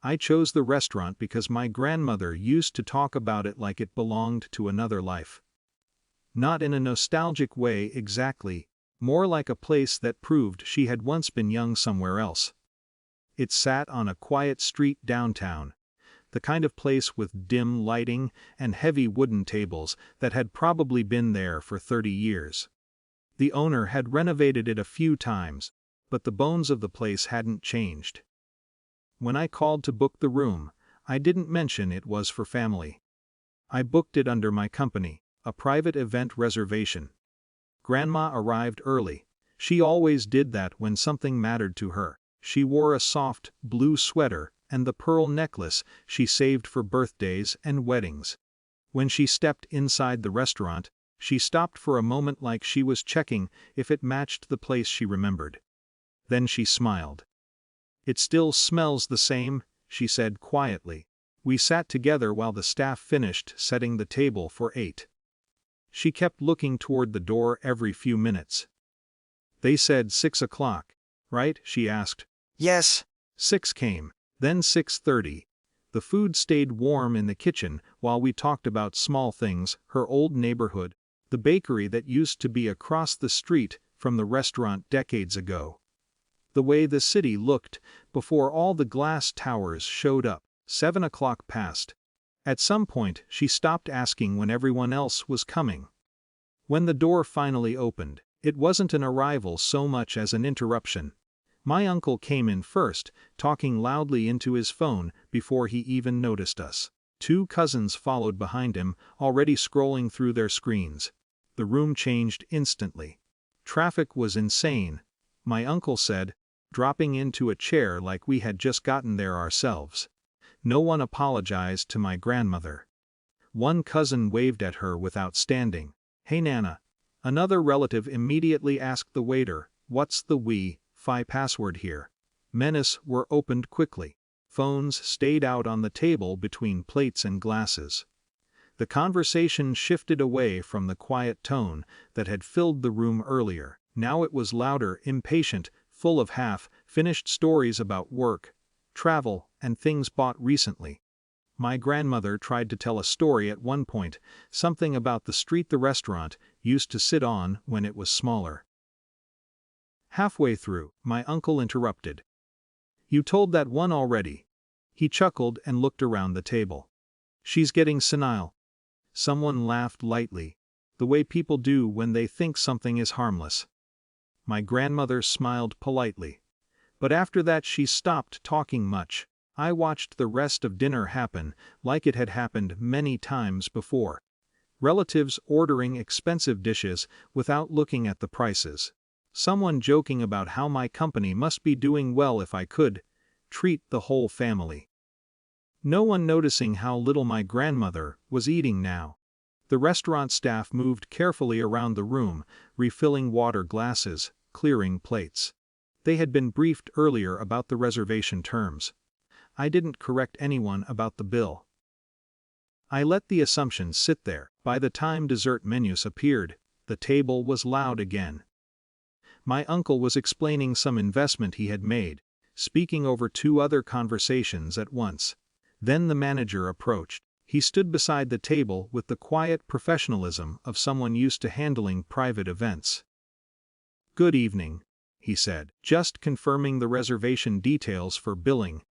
I chose the restaurant because my grandmother used to talk about it like it belonged to another life. Not in a nostalgic way exactly, more like a place that proved she had once been young somewhere else. It sat on a quiet street downtown, the kind of place with dim lighting and heavy wooden tables that had probably been there for 30 years. The owner had renovated it a few times, but the bones of the place hadn't changed. When I called to book the room, I didn't mention it was for family. I booked it under my company, a private event reservation. Grandma arrived early. She always did that when something mattered to her. She wore a soft, blue sweater and the pearl necklace she saved for birthdays and weddings. When she stepped inside the restaurant, she stopped for a moment like she was checking if it matched the place she remembered. Then she smiled. "It still smells the same," she said quietly. We sat together while the staff finished setting the table for 8. She kept looking toward the door every few minutes. "They said 6 o'clock, right?" she asked. Yes. 6 came, then 6:30. The food stayed warm in the kitchen while we talked about small things, her old neighborhood, the bakery that used to be across the street from the restaurant decades ago. The way the city looked before all the glass towers showed up. 7 o'clock passed. At some point she stopped asking when everyone else was coming. When the door finally opened, it wasn't an arrival so much as an interruption. My uncle came in first, talking loudly into his phone before he even noticed us. 2 cousins followed behind him, already scrolling through their screens. The room changed instantly. Traffic was insane, my uncle said, dropping into a chair like we had just gotten there ourselves. No one apologized to my grandmother. One cousin waved at her without standing. "Hey Nana." Another relative immediately asked the waiter, "What's the Wi-Fi password here?" Menus were opened quickly. Phones stayed out on the table between plates and glasses. The conversation shifted away from the quiet tone that had filled the room earlier. Now it was louder, impatient, full of half-finished stories about work, travel, and things bought recently. My grandmother tried to tell a story at one point, something about the street the restaurant used to sit on when it was smaller. Halfway through, my uncle interrupted. "You told that one already." He chuckled and looked around the table. "She's getting senile." Someone laughed lightly, the way people do when they think something is harmless. My grandmother smiled politely. But after that she stopped talking much. I watched the rest of dinner happen like it had happened many times before. Relatives ordering expensive dishes without looking at the prices. Someone joking about how my company must be doing well if I could treat the whole family. No one noticing how little my grandmother was eating now. The restaurant staff moved carefully around the room, refilling water glasses, clearing plates. They had been briefed earlier about the reservation terms. I didn't correct anyone about the bill. I let the assumption sit there. By the time dessert menus appeared, the table was loud again. My uncle was explaining some investment he had made, speaking over 2 other conversations at once. Then the manager approached. He stood beside the table with the quiet professionalism of someone used to handling private events. "Good evening," he said, just confirming the reservation details for billing.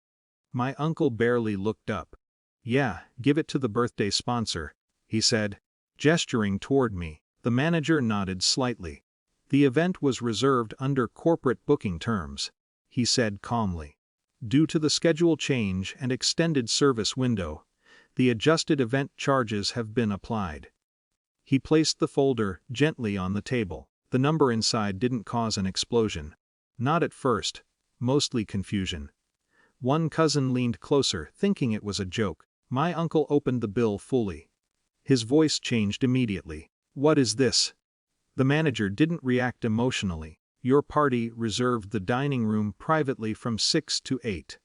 My uncle barely looked up. "Yeah, give it to the birthday sponsor," he said, gesturing toward me. The manager nodded slightly. "The event was reserved under corporate booking terms," he said calmly. "Due to the schedule change and extended service window, the adjusted event charges have been applied." He placed the folder gently on the table. The number inside didn't cause an explosion. Not at first, mostly confusion. One cousin leaned closer, thinking it was a joke. My uncle opened the bill fully. His voice changed immediately. "What is this?" The manager didn't react emotionally. "Your party reserved the dining room privately from 6 to 8.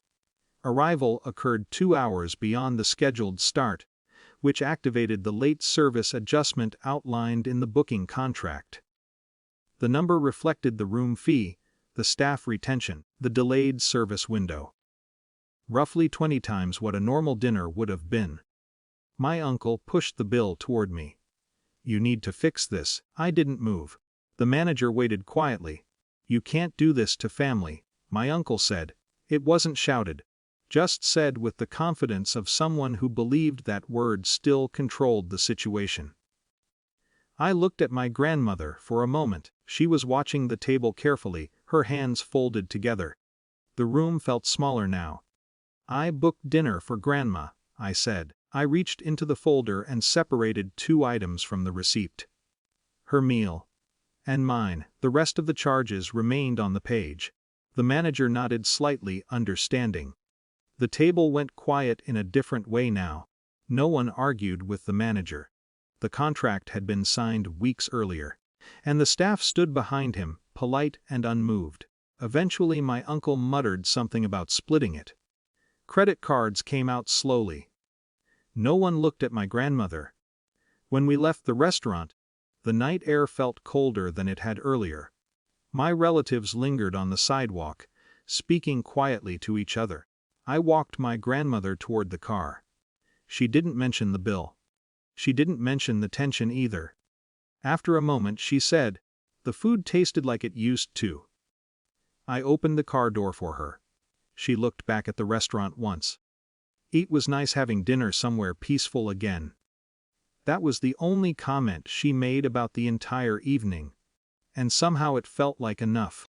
Arrival occurred 2 hours beyond the scheduled start, which activated the late service adjustment outlined in the booking contract. The number reflected the room fee, the staff retention, the delayed service window." roughly 20 times what a normal dinner would have been. My uncle pushed the bill toward me. "You need to fix this." I didn't move. The manager waited quietly. "You can't do this to family," my uncle said. It wasn't shouted. Just said with the confidence of someone who believed that word still controlled the situation. I looked at my grandmother for a moment. She was watching the table carefully, her hands folded together. The room felt smaller now. "I booked dinner for Grandma," I said. I reached into the folder and separated 2 items from the receipt. Her meal. And mine. The rest of the charges remained on the page. The manager nodded slightly, understanding. The table went quiet in a different way now. No one argued with the manager. The contract had been signed weeks earlier. And the staff stood behind him, polite and unmoved. Eventually my uncle muttered something about splitting it. Credit cards came out slowly. No one looked at my grandmother. When we left the restaurant, the night air felt colder than it had earlier. My relatives lingered on the sidewalk, speaking quietly to each other. I walked my grandmother toward the car. She didn't mention the bill. She didn't mention the tension either. After a moment she said, "The food tasted like it used to." I opened the car door for her. She looked back at the restaurant once. It was nice having dinner somewhere peaceful again. That was the only comment she made about the entire evening. And somehow it felt like enough.